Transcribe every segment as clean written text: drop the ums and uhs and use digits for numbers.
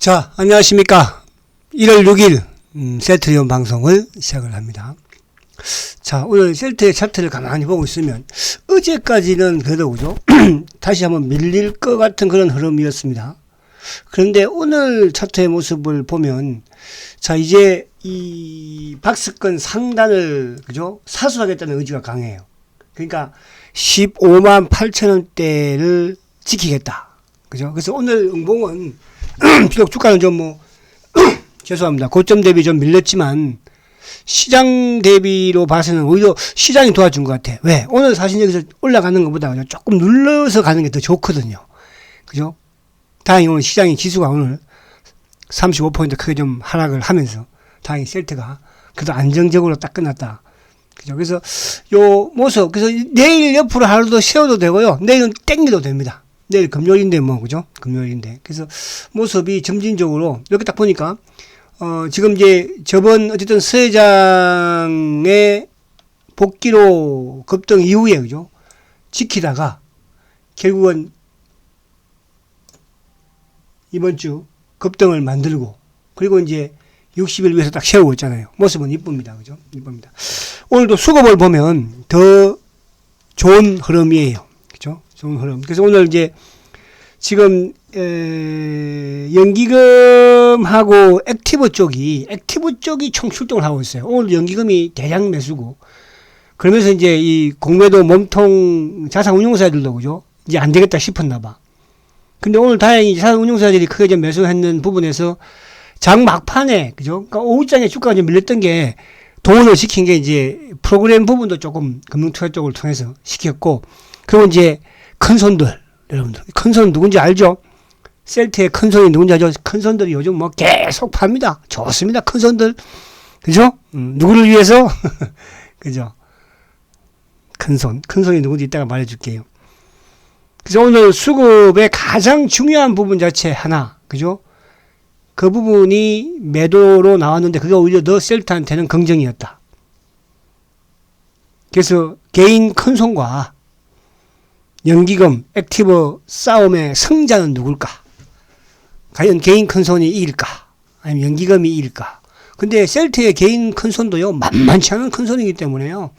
자, 안녕하십니까. 1월 6일 셀트리온 방송을 시작을 합니다. 자, 오늘 셀트의 차트를 가만히 보고 있으면 어제까지는 그래도 그죠? 다시 한번 밀릴 것 같은 그런 흐름이었습니다. 그런데 오늘 차트의 모습을 보면 자, 이제 이 박스권 상단을 그죠? 사수하겠다는 의지가 강해요. 그러니까 15만 8천 원대를 지키겠다. 그죠? 그래서 오늘 응봉은 비록 주가는 좀 죄송합니다. 고점 대비 좀 밀렸지만 시장 대비로 봐서는 오히려 시장이 도와준 것 같아. 왜? 오늘 사실 여기서 올라가는 것보다 조금 눌러서 가는 게 더 좋거든요. 그죠? 다행히 오늘 시장이 지수가 오늘 35% 크게 좀 하락을 하면서 다행히 셀트가 그래도 안정적으로 딱 끝났다. 그죠? 그래서 요 모습, 그래서 내일 옆으로 하루도 세워도 되고요. 내일은 땡겨도 됩니다. 내일 금요일인데 그죠? 금요일인데. 그래서 모습이 점진적으로 이렇게 딱 보니까 지금 이제 저번 어쨌든 서회장의 복귀로 급등 이후에 그죠? 지키다가 결국은 이번 주 급등을 만들고 그리고 이제 60일 위해서 딱 세우고 있잖아요. 모습은 이쁩니다. 그죠? 이쁩니다. 오늘도 수급을 보면 더 좋은 흐름이에요. 그죠? 좋은 흐름. 그래서 오늘 이제 지금 연기금하고 액티브 쪽이 총 출동을 하고 있어요. 오늘 연기금이 대량 매수고 그러면서 이제 이 공매도 몸통 자산운용사들도 그죠? 이제 안 되겠다 싶었나 봐. 근데 오늘 다행히 자산운용사들이 크게 좀 매수했는 부분에서 장 막판에 그죠? 그러니까 오후장에 주가가 좀 밀렸던 게 동원을 시킨 게 이제 프로그램 부분도 조금 금융투자 쪽을 통해서 시켰고 그리고 이제 큰 손들 여러분들 큰 손 누군지 알죠? 셀트의 큰 손이 누군지 알죠? 큰 손들이 요즘 계속 팝니다. 좋습니다. 큰 손들 그죠? 누구를 위해서? 그죠? 큰 손이 누군지 이따가 말해줄게요. 그래서 오늘 수급의 가장 중요한 부분 자체 하나 그죠? 그 부분이 매도로 나왔는데 그게 오히려 더 셀트한테는 긍정이었다. 그래서 개인 큰 손과 연기금, 액티브 싸움의 승자는 누굴까? 과연 개인 큰손이 이길까? 아니면 연기금이 이길까? 근데 셀트의 개인 큰손도요, 만만치 않은 큰손이기 때문에요.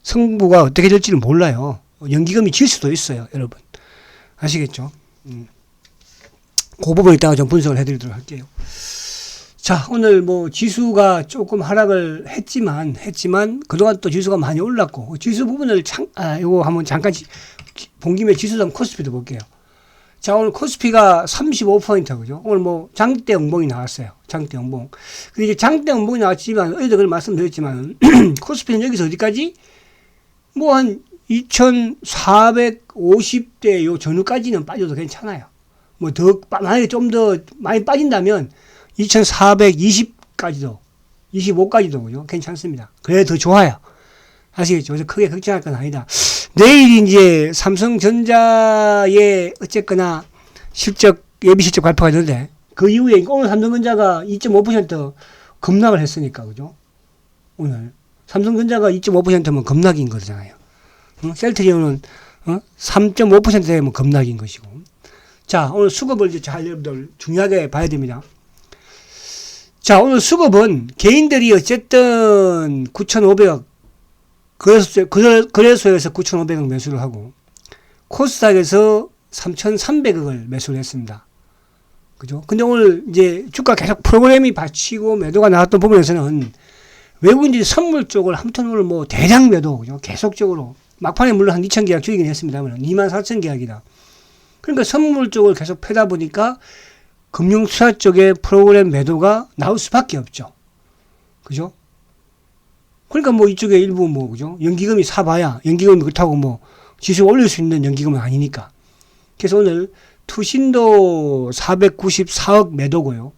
승부가 어떻게 될지를 몰라요. 연기금이 질 수도 있어요, 여러분. 아시겠죠? 그 부분 이따가 좀 분석을 해드리도록 할게요. 자, 오늘 지수가 조금 하락을 했지만, 그동안 또 지수가 많이 올랐고, 지수 부분을 이거 한번 잠깐 본 김에 지수상 코스피도 볼게요. 자, 오늘 코스피가 35%, 그죠? 오늘 장대 음봉이 나왔어요. 장대 음봉. 근데 이제 장대 음봉이 나왔지만, 어제도 그걸 말씀드렸지만, 코스피는 여기서 어디까지? 한 2450대 요 전후까지는 빠져도 괜찮아요. 만약에 좀 더 많이 빠진다면, 2420까지도, 25까지도, 그죠? 괜찮습니다. 그래 더 좋아요. 아시겠죠? 그래서 크게 걱정할 건 아니다. 내일 이제 삼성전자의 어쨌거나 예비 실적 발표가 있는데, 그 이후에 오늘 삼성전자가 2.5% 급락을 했으니까, 그죠? 오늘. 삼성전자가 2.5%면 급락인 거잖아요. 셀트리온은 3.5% 되면 급락인 것이고. 자, 오늘 수급을 이제 잘 여러분들 중요하게 봐야 됩니다. 자, 오늘 수급은 개인들이 어쨌든 9,500억, 거래소에서 9,500억 매수를 하고, 코스닥에서 3,300억을 매수를 했습니다. 그죠? 근데 오늘 이제 주가 계속 프로그램이 받치고 매도가 나왔던 부분에서는 외국인들이 선물 쪽을 아무튼 오늘 대량 매도, 그죠? 계속적으로. 막판에 물론 한 2,000 계약 줄이긴 했습니다만, 24,000 계약이다. 그러니까 선물 쪽을 계속 패다 보니까 금융투자 쪽에 프로그램 매도가 나올 수밖에 없죠. 그죠? 그러니까 이쪽에 일부 그죠? 연기금이 사봐야 연기금이 그렇다고 지수 올릴 수 있는 연기금은 아니니까. 그래서 오늘 투신도 494억 매도고요.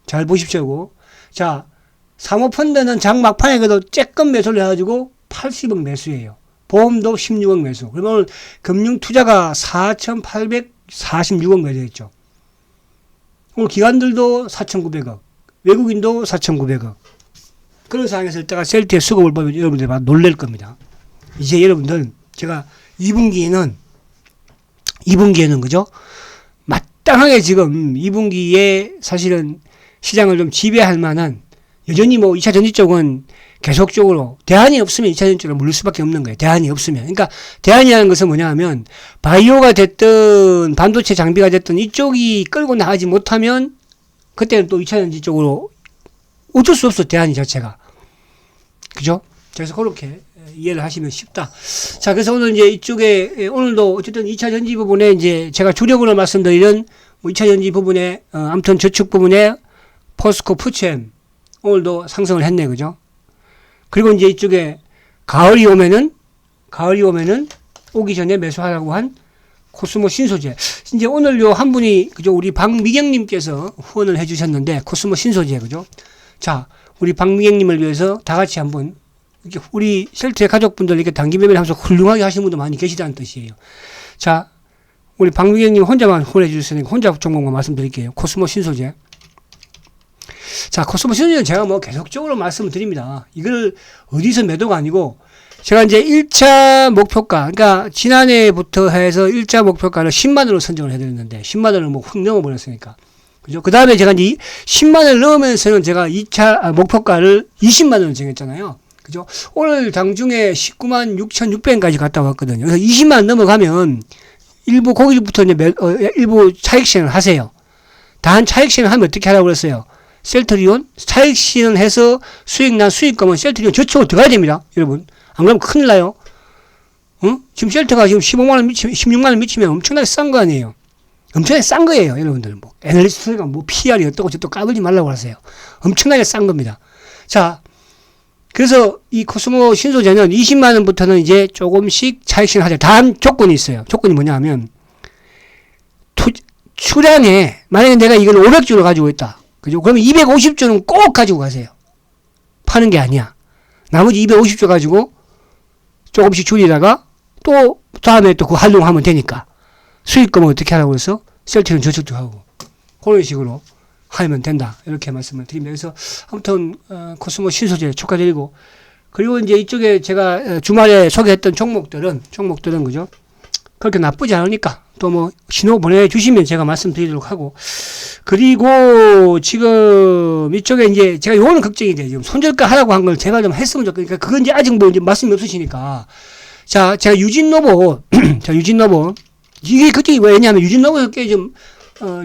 잘 보십시오. 자, 사모펀드는 장 막판에 그래도 쬐끔 매수를 해가지고 80억 매수예요. 보험도 16억 매수. 그러면 오늘 금융투자가 4,846억 매도했죠. 오늘 기관들도 4,900억, 외국인도 4,900억. 그런 상황에서 이따가 셀트의 수급을 보면 여러분들 놀랄 겁니다. 이제 여러분들 제가 2분기에는 그죠? 적당하게 지금 2분기에 사실은 시장을 좀 지배할 만한, 여전히 뭐 2차 전지 쪽은 계속적으로 대안이 없으면 2차 전지 쪽으로 물릴 수밖에 없는 거예요. 대안이 없으면. 그러니까 대안이라는 것은 뭐냐 하면 바이오가 됐든 반도체 장비가 됐든 이쪽이 끌고 나가지 못하면 그때는 또 2차 전지 쪽으로 어쩔 수 없어, 대안이 자체가. 그죠? 그래서 그렇게 이해를 하시면 쉽다. 자, 그래서 오늘 이제 이쪽에, 오늘도 어쨌든 2차 전지 부분에 이제 제가 주력으로 말씀드리는 뭐 2차 전지 부분에, 아무튼 저축 부분에 포스코 푸첸 오늘도 상승을 했네, 그죠? 그리고 이제 이쪽에 가을이 오면은 오기 전에 매수하라고 한 코스모 신소재. 이제 오늘 요 한 분이, 그죠? 우리 박미경님께서 후원을 해주셨는데, 코스모 신소재, 그죠? 자, 우리 박미경님을 위해서 다 같이 한번, 이렇게 우리 셀트의 가족분들 이렇게 단기 매매를 하면서 훌륭하게 하시는 분도 많이 계시다는 뜻이에요. 자, 우리 박미경님 혼자만 후원해 주셨으니까 혼자 종목만 말씀드릴게요. 코스모 신소재. 자, 코스모 신소재는 제가 뭐 계속적으로 말씀을 드립니다. 이걸 어디서 매도가 아니고, 제가 이제 1차 목표가, 그러니까 지난해부터 해서 1차 목표가를 10만원으로 선정을 해드렸는데, 10만원을 뭐 훅 넘어버렸으니까. 그죠? 그 다음에 제가 이제 10만원을 넘으면서는 제가 2차 목표가를 20만원을 정했잖아요. 그죠? 오늘 장중에 19만 6,600원까지 갔다 왔거든요. 그래서 20만 넘어가면 일부 거기부터 이제 일부 차익 실현을 하세요. 단 차익 실현을 하면 어떻게 하라고 그랬어요? 셀트리온 차익 실현해서 수익 난 수익금은 셀트리온 저축으로 들어가야 됩니다. 여러분. 안 그러면 큰일 나요. 지금 셀트가 지금 15만원 미치면, 16만원 미치면 엄청나게 싼 거 아니에요. 엄청나게 싼 거예요, 여러분들. 뭐, 애널리스트가 뭐, PR이 어떠고 저떠고 까불지 말라고 하세요. 엄청나게 싼 겁니다. 자, 그래서 이 코스모 신소재는 20만원부터는 이제 조금씩 차익 실현하자. 단 조건이 있어요. 조건이 뭐냐 하면, 출량에, 만약에 내가 이걸 500주를 가지고 있다. 그죠? 그러면 250주는 꼭 가지고 가세요. 파는 게 아니야. 나머지 250주 가지고 조금씩 줄이다가 또 다음에 또 그 활용하면 되니까. 수익금은 어떻게 하라고 해서 셀트리온 저축도 하고 그런 식으로 하면 된다. 이렇게 말씀을 드립니다. 그래서 아무튼 코스모 신소재 축하드리고, 그리고 이제 이쪽에 제가 주말에 소개했던 종목들은 그죠? 그렇게 나쁘지 않으니까 또 뭐 신호 보내주시면 제가 말씀드리도록 하고, 그리고 지금 이쪽에 이제 제가 요거는 걱정이 돼요. 지금 손절가 하라고 한 걸 제가 좀 했으면 좋겠으니까, 그러니까 그건 이제 아직 뭐 이제 말씀이 없으시니까. 자, 제가 유진노보 이게 걱정이 왜냐하면 유진노보에서 꽤 좀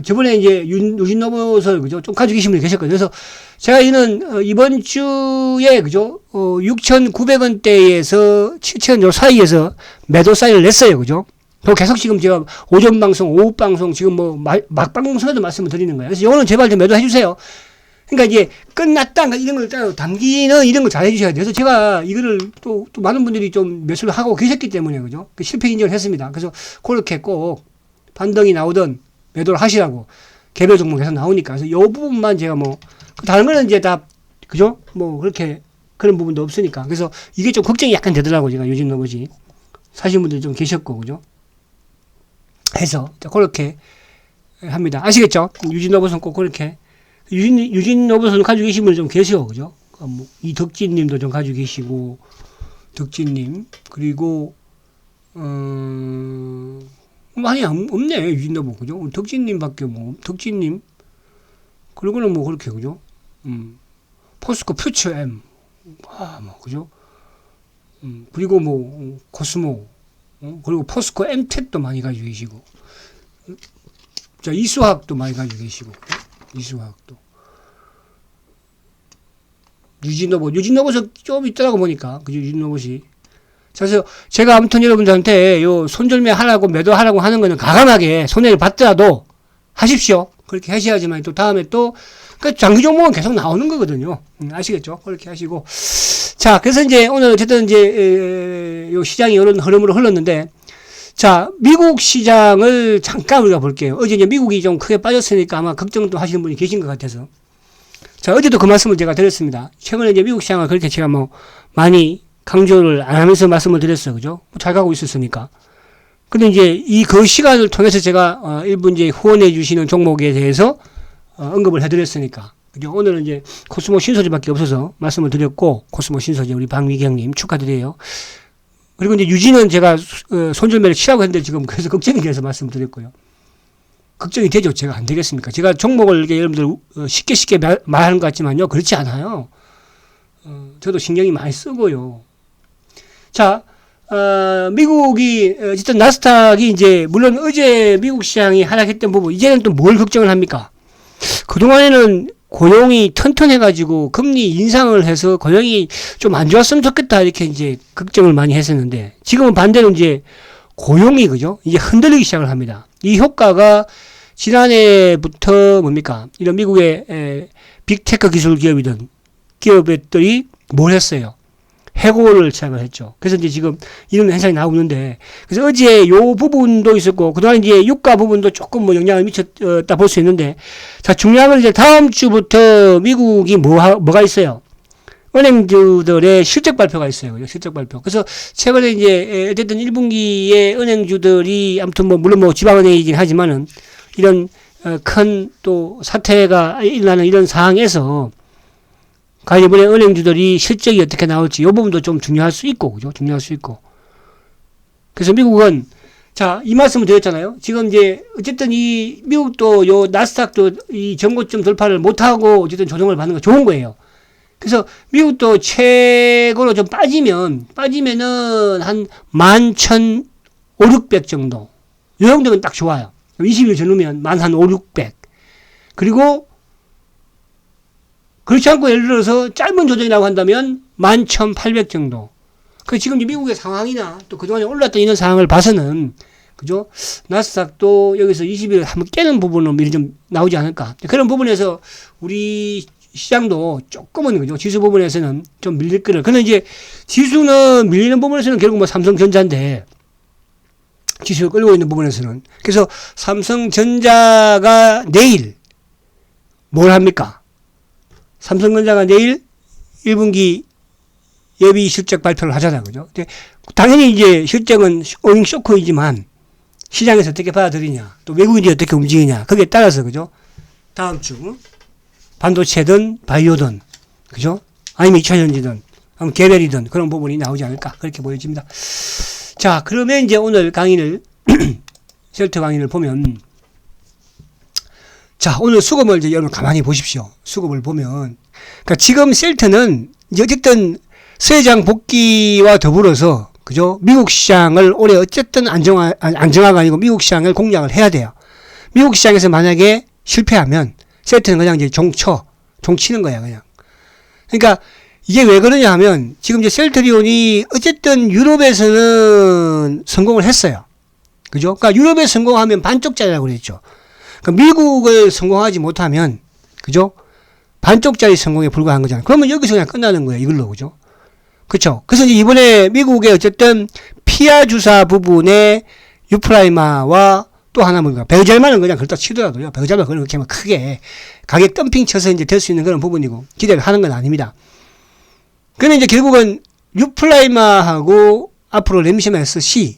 저번에 이제 유진노보에서 그죠? 좀 가지고 계신 분이 계셨거든요. 그래서 제가 이번 주에 그죠? 6,900원대에서 7,000원 요 사이에서 매도 사인을 냈어요. 그죠? 그리고 계속 지금 제가 오전 방송, 오후 방송 지금 뭐 막방송에도 말씀을 드리는 거예요. 그래서 이거는 제발 좀 매도해 주세요. 그러니까 이제 끝났다 이런 걸 따로 단기는 이런 걸 잘 해주셔야 돼요. 그래서 제가 이거를 또 많은 분들이 좀 매수를 하고 계셨기 때문에 그죠? 그 실패 인정을 했습니다. 그래서 그렇게 꼭 반등이 나오든 매도를 하시라고 개별 종목 계속 나오니까. 그래서 이 부분만 제가 뭐 다른 거는 이제 다 그죠? 뭐 그렇게 그런 부분도 없으니까. 그래서 이게 좀 걱정이 약간 되더라고요. 제가 요즘 너머지 사신 분들이 좀 계셨고 그죠? 해서 그렇게 합니다. 아시겠죠? 유진노브선 꼭 그렇게 유진노브선 가지고 계신 분이 좀 계셔, 그죠? 뭐 이덕진님도 좀 가지고 계시고, 덕진님 그리고 많이 없네 유진노브, 그죠? 덕진님밖에 뭐 덕진님 그리고는 뭐 그렇게 그죠? 포스코 퓨처 M 뭐 그죠? 그리고 뭐 코스모 그리고 포스코 엠텍도 많이 가지고 계시고, 자 이수학도 많이 가지고 계시고, 이수학도 유진로봇 좀 있더라고 보니까 그 유진로봇이. 그래서 제가 아무튼 여러분들한테 요 손절매 하라고 매도하라고 하는 거는 과감하게 손해를 받더라도 하십시오. 그렇게 하셔야지만 또 다음에 또 그러니까 장기 종목은 계속 나오는 거거든요. 아시겠죠? 그렇게 하시고. 자, 그래서 이제 오늘 어쨌든 이제 요 시장이 이런 흐름으로 흘렀는데, 자, 미국 시장을 잠깐 우리가 볼게요. 어제 이제 미국이 좀 크게 빠졌으니까 아마 걱정도 하시는 분이 계신 것 같아서. 자, 어제도 그 말씀을 제가 드렸습니다. 최근에 이제 미국 시장을 그렇게 제가 뭐 많이 강조를 안 하면서 말씀을 드렸어요. 그죠? 잘 가고 있었으니까. 근데 이제 그 시간을 통해서 제가 일부 이제 후원해 주시는 종목에 대해서 언급을 해드렸으니까. 그죠? 오늘은 이제 코스모 신소재밖에 없어서 말씀을 드렸고, 코스모 신소재 우리 박미경님 축하드려요. 그리고 이제 유진은 제가 손절매를 치라고 했는데 지금 그래서 걱정이 돼서 말씀드렸고요. 걱정이 되죠. 제가 안 되겠습니까? 제가 종목을 이렇게 여러분들 쉽게 말하는 것 같지만요. 그렇지 않아요. 저도 신경이 많이 쓰고요. 자, 미국이, 어쨌든 나스닥이 이제, 물론 어제 미국 시장이 하락했던 부분, 이제는 또 뭘 걱정을 합니까? 그동안에는 고용이 튼튼해가지고 금리 인상을 해서 고용이 좀 안 좋았으면 좋겠다. 이렇게 이제 걱정을 많이 했었는데, 지금은 반대로 이제 고용이, 그죠? 이제 흔들리기 시작을 합니다. 이 효과가 지난해부터 뭡니까? 이런 미국의 빅테크 기술 기업들이 뭘 했어요? 해고를 시작을 했죠. 그래서 이제 지금 이런 현상이 나오고 있는데, 그래서 어제 요 부분도 있었고, 그동안 이제 유가 부분도 조금 뭐 영향을 미쳤다 볼 수 있는데, 자, 중요한 건 이제 다음 주부터 미국이 뭐가 있어요? 은행주들의 실적 발표가 있어요. 실적 발표. 그래서 최근에 이제 어쨌든 1분기에 은행주들이 아무튼 뭐 물론 뭐 지방은행이긴 하지만은 이런 큰 또 사태가 일어나는 이런 상황에서 과연 이번에 은행주들이 실적이 어떻게 나올지 이 부분도 좀 중요할 수 있고, 그죠? 중요할 수 있고. 그래서 미국은 자, 이 말씀을 드렸잖아요. 지금 이제 어쨌든 이 미국도 요 나스닥도 이 전고점 돌파를 못하고 어쨌든 조정을 받는 거 좋은 거예요. 그래서 미국도 최고로 좀 빠지면은 한 11,500 정도. 이 정도면 딱 좋아요. 20일 전후면 한 5,600. 그리고 그렇지 않고 예를 들어서 짧은 조정이라고 한다면 11,800 정도. 그 지금 미국의 상황이나 또 그동안에 올랐던 이런 상황을 봐서는 그죠? 나스닥도 여기서 20일 한번 깨는 부분은 미리 좀 나오지 않을까. 그런 부분에서 우리 시장도 조금은 그죠? 지수 부분에서는 좀 밀릴 거를. 그런데 이제 지수는 밀리는 부분에서는 결국 뭐 삼성전자인데 지수를 끌고 있는 부분에서는. 그래서 삼성전자가 내일 뭘 합니까? 삼성전자가 내일 1분기 예비 실적 발표를 하잖아요. 그죠? 당연히 이제 실적은 어닝 쇼크이지만 시장에서 어떻게 받아들이냐, 또 외국인이 어떻게 움직이냐, 거기에 따라서, 그죠? 다음 주, 반도체든, 바이오든, 그죠? 아니면 2차전지든, 아니면 개별이든 그런 부분이 나오지 않을까, 그렇게 보여집니다. 자, 그러면 이제 오늘 강의를, 셀트 강의를 보면, 자, 오늘 수급을 이제 여러분 가만히 보십시오. 수급을 보면. 그러니까 지금 셀트는 이제 어쨌든 세장 복귀와 더불어서, 그죠? 미국 시장을 올해 어쨌든 안정화가 아니고 미국 시장을 공략을 해야 돼요. 미국 시장에서 만약에 실패하면 셀트는 그냥 이제 종 치는 거야, 그냥. 그러니까 이게 왜 그러냐 하면 지금 이제 셀트리온이 어쨌든 유럽에서는 성공을 했어요. 그죠? 그러니까 유럽에 성공하면 반쪽짜리라고 그랬죠. 그러니까 미국을 성공하지 못하면, 그죠? 반쪽짜리 성공에 불과한 거잖아요. 그러면 여기서 그냥 끝나는 거예요, 이걸로, 그죠? 그쵸. 그래서 이제 이번에 미국의 어쨌든 피아 주사 부분에 유프라이마와 또 하나 뭔가 배우잘만은 그냥 그렇다 치더라도요. 배우잘만 그렇게 막 크게 가격 덤핑 쳐서 이제 될 수 있는 그런 부분이고 기대를 하는 건 아닙니다. 근데 이제 결국은 유프라이마하고 앞으로 램시메스 C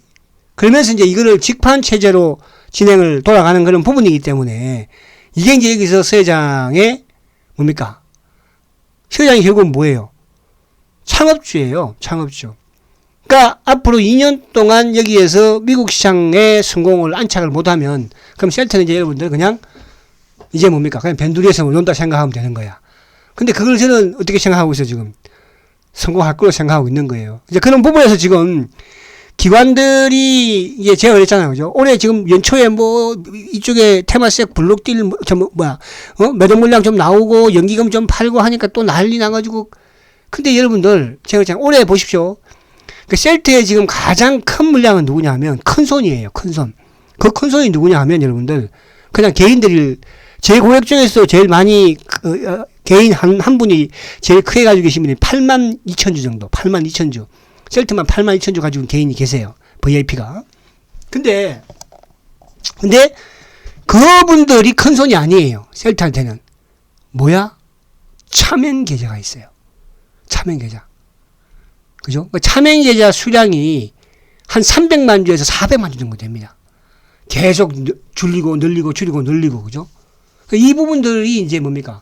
그러면서 이제 이거를 직판 체제로 진행을 돌아가는 그런 부분이기 때문에 이게 이제 여기서 세장의 뭡니까? 세장이 결국은 뭐예요? 창업주예요. 창업주. 그러니까 앞으로 2년 동안 여기에서 미국 시장에 성공을 안착을 못하면 그럼 셀트는 이제 여러분들 그냥 이제 뭡니까? 그냥 변두리에서 논다 생각하면 되는 거야. 근데 그걸 저는 어떻게 생각하고 있어요, 지금? 성공할 거로 생각하고 있는 거예요. 이제 그런 부분에서 지금 기관들이 이제 제가 그랬잖아요. 그죠? 올해 지금 연초에 뭐 이쪽에 테마색 블록딜 매도 물량 좀 나오고 연기금 좀 팔고 하니까 또 난리 나가지고 근데 여러분들 제가 그냥 올해 보십시오. 그 셀트의 지금 가장 큰 물량은 누구냐 하면 큰손이에요. 큰손. 그 큰손이 누구냐 하면 여러분들 그냥 개인들이 제 고객 중에서 제일 많이 개인 한 분이 제일 크게 가지고 계신 분이 82,000주 정도. 82,000주. 셀트만 82,000주 가지고 개인이 계세요. VIP가. 근데 그분들이 큰손이 아니에요. 셀트한테는. 뭐야? 차면 계좌가 있어요. 차면 계좌. 그죠? 차면 계좌 수량이 한 300만 주에서 400만 주 정도 됩니다. 계속 줄이고 늘리고 줄이고 늘리고, 그죠? 이 부분들이 이제 뭡니까?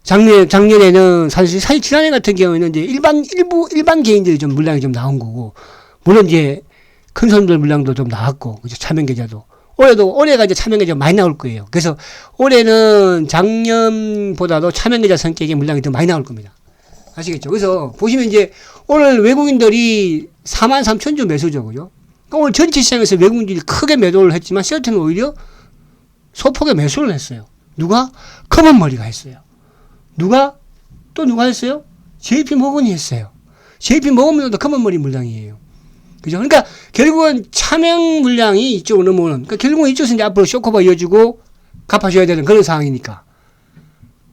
작년에는 사실 지난해 같은 경우에는 이제 일반 개인들이 좀 물량이 좀 나온 거고, 물론 이제 큰 손들 물량도 좀 나왔고, 그죠? 차면 계좌도. 올해가 이제 차명계좌 많이 나올 거예요. 그래서 올해는 작년보다도 차명계좌 성격의 물량이 더 많이 나올 겁니다. 아시겠죠? 그래서 보시면 이제 오늘 외국인들이 43,000주 매수죠. 그죠? 오늘 전체 시장에서 외국인들이 크게 매도를 했지만 셀트는 오히려 소폭의 매수를 했어요. 누가? 커먼머리가 했어요. 누가 했어요? JP모건이 했어요. JP모건도 커먼머리 물량이에요. 그죠? 그러니까 결국은 차명 물량이 이쪽으로 넘어오는, 그러니까 결국은 이쪽에서 이제 앞으로 쇼크가 이어지고 갚아줘야 되는 그런 상황이니까.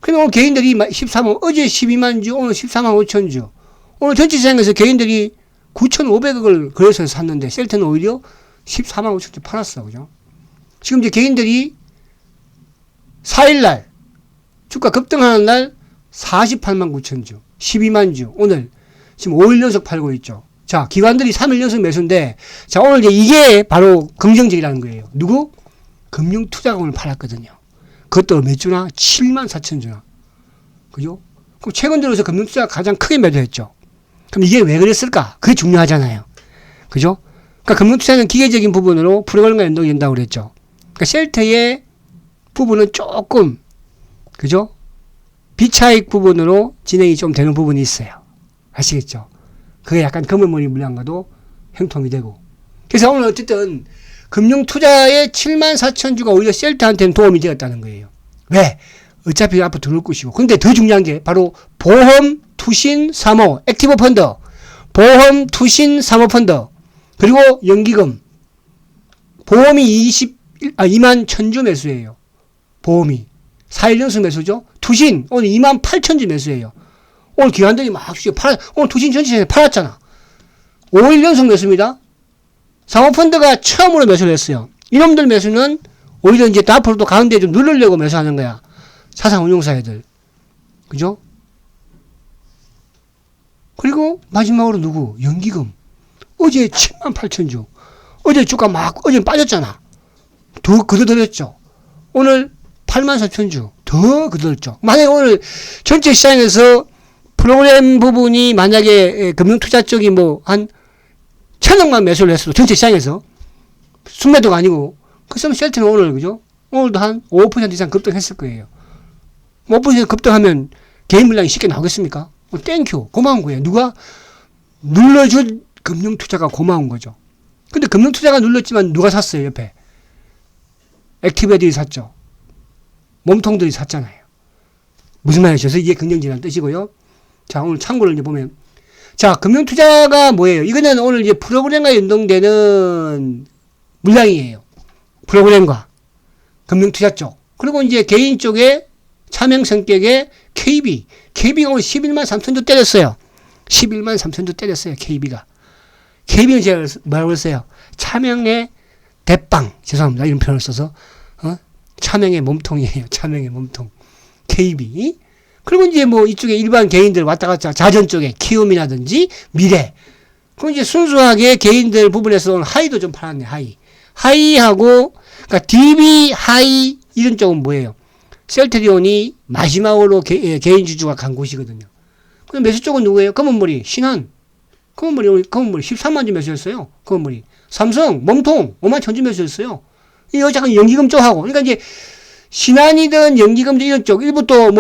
그럼 오늘 개인들이 13만, 어제 12만 주, 오늘 14만 5천 주. 오늘 전체 시장에서 개인들이 9,500억을 거래소에서 샀는데 셀트는 오히려 14만 5천 주 팔았어. 그죠? 지금 이제 개인들이 4일날 주가 급등하는 날 48만 9천 주, 12만 주. 오늘 지금 5일 연속 팔고 있죠. 자, 기관들이 3일 연속 매수인데, 자, 오늘 이제 이게 바로 긍정적이라는 거예요. 누구? 금융투자금을 팔았거든요. 그것도 몇 주나? 7만 4천 주나. 그죠? 그럼 최근 들어서 금융투자가 가장 크게 매도했죠. 그럼 이게 왜 그랬을까? 그게 중요하잖아요. 그죠? 그러니까 금융투자는 기계적인 부분으로 프로그램과 연동이 된다고 그랬죠. 그러니까 셀트의 부분은 조금, 그죠? 비차익 부분으로 진행이 좀 되는 부분이 있어요. 아시겠죠? 그게 약간 검은머리 물량과도 형통이 되고. 그래서 오늘 어쨌든 금융투자의 7만 4천 주가 오히려 셀트한테는 도움이 되었다는 거예요. 왜? 어차피 앞으로 들어올 것이고. 근데 더 중요한 게 바로 보험, 투신, 사모, 액티브 펀드, 보험, 투신, 사모 펀드, 그리고 연기금. 보험이 2만 1000주 매수예요. 보험이. 4일 연속 매수죠. 투신, 오늘 2만 8천 주 매수예요. 오늘 기관들이 막 오늘 투신 전체에 팔았잖아. 5일 연속 매수입니다. 사모펀드가 처음으로 매수를 했어요. 이놈들 매수는 오히려 이제 앞으로도 가운데 좀 누르려고 매수하는 거야. 사상운용사애들. 그죠? 그리고 마지막으로 누구? 연기금. 어제 7만 8천 주. 어제 주가 어제 빠졌잖아. 더 그러더랬죠. 오늘 8만 4천 주. 더 그러더랬죠. 만약에 오늘 전체 시장에서 프로그램 부분이 만약에 금융투자 쪽이 한 1,000억만 매수를 했어도 전체 시장에서 순매도가 아니고 그러면 셀트는 오늘 그죠? 오늘도 한 5% 이상 급등했을 거예요. 5% 급등하면 개인 물량이 쉽게 나오겠습니까? 땡큐 고마운 거예요. 누가 눌러준 금융투자가 고마운 거죠. 근데 금융투자가 눌렀지만 누가 샀어요? 옆에 액티브 애들이 샀죠. 몸통들이 샀잖아요. 무슨 말이셔서 이게 긍정적이라는 뜻이고요. 자, 오늘 참고를 이제 보면, 자, 금융투자가 뭐예요? 이거는 오늘 이제 프로그램과 연동되는 물량이에요. 프로그램과 금융투자 쪽. 그리고 이제 개인 쪽에 차명 성격의 KB가 오늘 11만 3천 주 때렸어요. 11만 3천 주 때렸어요. KB는 제가 뭐라고 했어요? 차명의 대빵. 죄송합니다. 이런 표현을 써서. 차명의 몸통이에요. 차명의 몸통. KB. 그리고 이제 이쪽에 일반 개인들 왔다 갔다 자전 쪽에 키움이라든지 미래. 그럼 이제 순수하게 개인들 부분에서 하이도 좀 팔았네, 하이하고, 그러니까 DB, 하이, 이런 쪽은 뭐예요? 셀트리온이 마지막으로 개인 주주가 간 곳이거든요. 그럼 매수 쪽은 누구예요? 검은머리, 신한. 검은머리 13만 주 매수했어요. 검은머리. 삼성, 몸통, 5만 1천 주 매수했어요. 이거 잠깐 연기금 쪽하고. 그러니까 이제 신한이든 연기금 이런 쪽, 일부 또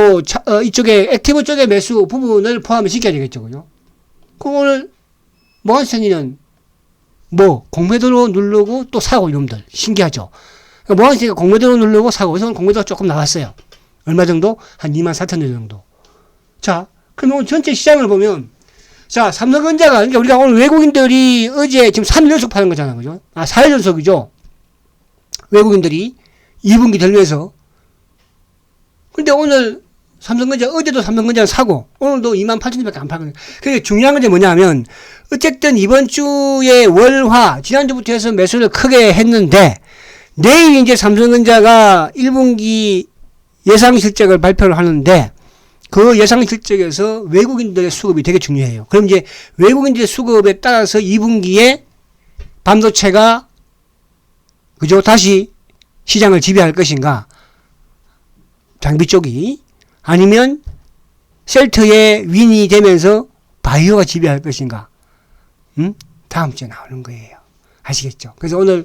이쪽에 액티브 쪽의 매수 부분을 포함을 시켜야 되겠죠. 그죠? 그럼 오늘 모한센이는 공매도로 누르고 또 사고 이놈들. 신기하죠? 그러니까 모한센이가 공매도로 누르고 사고, 그래서 공매도가 조금 나왔어요. 얼마 정도? 한 2만 4천 원 정도. 자, 그럼 오늘 전체 시장을 보면, 자, 삼성전자가, 그러니까 우리가 오늘 외국인들이 어제 지금 3일 연속 파는 거잖아. 그죠? 4일 연속이죠? 외국인들이 2분기 들면서. 근데 오늘 삼성전자, 어제도 삼성전자 사고, 오늘도 2만 8천 원밖에 안 팔거든요. 그게 중요한 건 뭐냐 하면, 어쨌든 이번 주에 월화, 지난주부터 해서 매수를 크게 했는데, 내일 이제 삼성전자가 1분기 예상 실적을 발표를 하는데, 그 예상 실적에서 외국인들의 수급이 되게 중요해요. 그럼 이제 외국인들의 수급에 따라서 2분기에 반도체가, 그죠? 다시 시장을 지배할 것인가? 장비 쪽이. 아니면 셀트의 윈이 되면서 바이오가 지배할 것인가? 다음 주에 나오는 거예요. 아시겠죠? 그래서 오늘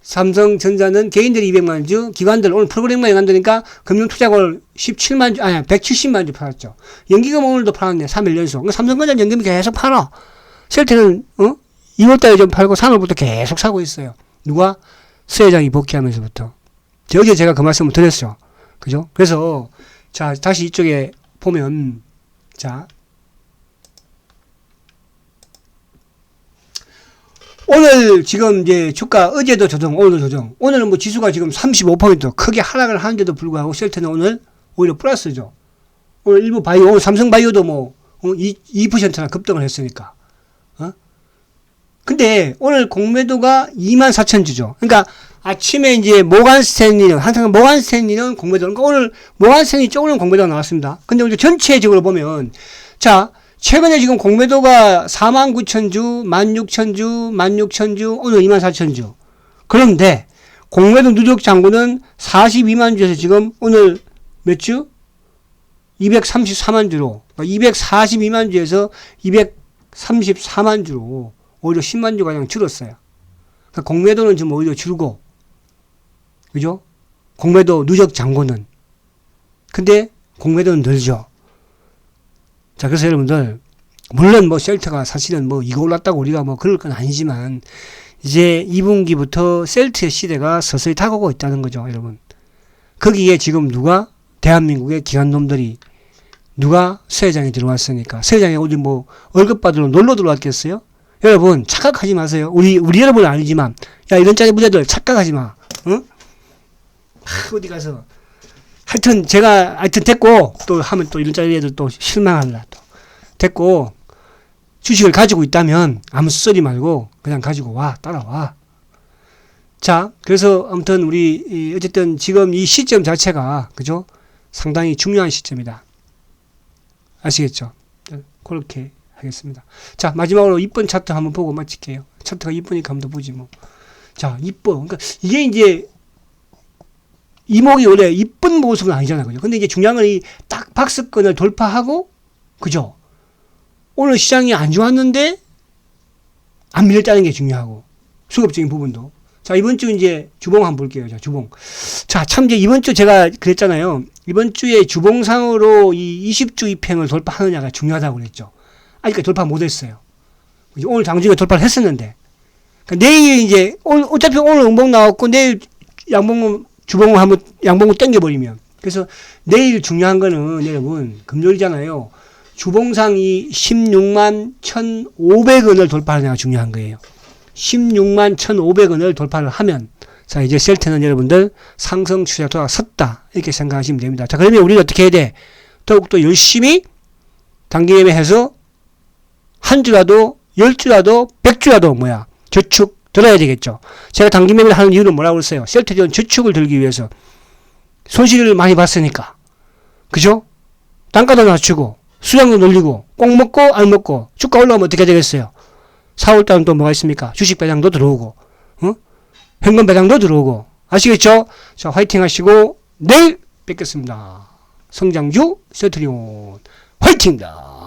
삼성전자는 개인들이 200만 주, 기관들 오늘 프로그램만 연한다니까 금융투자고를 17만 주, 아니 170만 주 팔았죠. 연기금 오늘도 팔았네. 3일 연속. 삼성전자 연기금 계속 팔아. 셀트는 2월달에 좀 팔고 3월부터 계속 사고 있어요. 누가? 수 회장이 복귀하면서부터. 어제 제가 그 말씀을 드렸죠. 그죠? 그래서 자 다시 이쪽에 보면 자 오늘 지금 이제 주가 어제도 조정, 오늘도 조정. 오늘은 뭐 지수가 지금 35% 크게 하락을 하는데도 불구하고 셀트는 오늘 오히려 플러스죠. 오늘 일부 바이오, 오늘 삼성 바이오도 뭐 2%나 급등을 했으니까. 근데 오늘 공매도가 24,000주죠. 그러니까 아침에 이제 모간 스탠리는 항상 모간 스탠리는 공매도. 그러니까 오늘 모간 스탠리 쪽으로는 공매도가 나왔습니다. 근데 오늘 전체적으로 보면 자. 최근에 지금 공매도가 49,000주, 16,000주, 16,000주, 오늘 24,000주. 그런데 공매도 누적 잔고는 42만 주에서 지금 오늘 몇 주? 234만 주로. 242만 주에서 234만 주로 오히려 10만 주 가량 줄었어요. 그러니까 공매도는 지금 오히려 줄고, 그죠? 공매도 누적 잔고는. 근데 공매도는 늘죠. 자, 그래서 여러분들, 물론 뭐 셀트가 사실은 뭐 이거 올랐다고 우리가 뭐 그럴 건 아니지만, 이제 2분기부터 셀트의 시대가 서서히 다가오고 있다는 거죠, 여러분. 거기에 지금 누가? 대한민국의 기관놈들이, 누가? 수 회장이 들어왔으니까. 수 회장이 어디 뭐 월급 받으러 놀러 들어왔겠어요? 여러분, 착각하지 마세요. 우리 여러분은 아니지만, 야, 이런 짜리 부자들 착각하지 마. 응? 어디 가서. 하여튼 됐고 또 하면 또 이런 짜리 애들 또 실망할라 또 됐고 주식을 가지고 있다면 아무 소리 말고 그냥 가지고 와 따라와. 자 그래서 아무튼 우리 어쨌든 지금 이 시점 자체가 그죠 상당히 중요한 시점이다. 아시겠죠? 그렇게 하겠습니다. 자 마지막으로 이쁜 차트 한번 보고 마칠게요. 차트가 이쁘니까 한번 더 보지 뭐. 자 이뻐. 그러니까 이게 이제 이목이 원래 이쁜 모습은 아니잖아요. 그죠? 근데 이제 중요한 건 이 딱 박스권을 돌파하고, 그죠? 오늘 시장이 안 좋았는데, 안 밀렸다는 게 중요하고, 수급적인 부분도. 자, 이번 주 이제 주봉 한번 볼게요. 자, 주봉. 자, 참 이제 이번 주 제가 그랬잖아요. 이번 주에 주봉상으로 이 20주 입행을 돌파하느냐가 중요하다고 그랬죠. 아직까지 돌파 못 했어요. 오늘 장중에 돌파를 했었는데. 그러니까 내일 이제, 어차피 오늘 음봉 나왔고, 내일 양봉 주봉을 한번 양봉을 땡겨버리면. 그래서 내일 중요한 거는 여러분 금요일이잖아요. 주봉상이 16만 1,500원을 돌파하느냐가 중요한 거예요. 16만 1,500원을 돌파를 하면 자 이제 셀트는 여러분들 상승 추세가 돌아섰다 이렇게 생각하시면 됩니다. 자 그러면 우리는 어떻게 해야 돼? 더욱더 열심히 단기 매매해서 한 주라도 10주라도 100주라도 뭐야 저축 들어야 되겠죠. 제가 단기 매매를 하는 이유는 뭐라고 그랬어요? 셀트리온 저축을 들기 위해서 손실을 많이 봤으니까. 그죠? 단가도 낮추고 수량도 늘리고 꼭 먹고 안 먹고 주가 올라오면 어떻게 되겠어요? 4월달은 또 뭐가 있습니까? 주식 배당도 들어오고 현금 배당도 들어오고 아시겠죠? 자 화이팅 하시고 내일 뵙겠습니다. 성장주 셀트리온 화이팅입니다.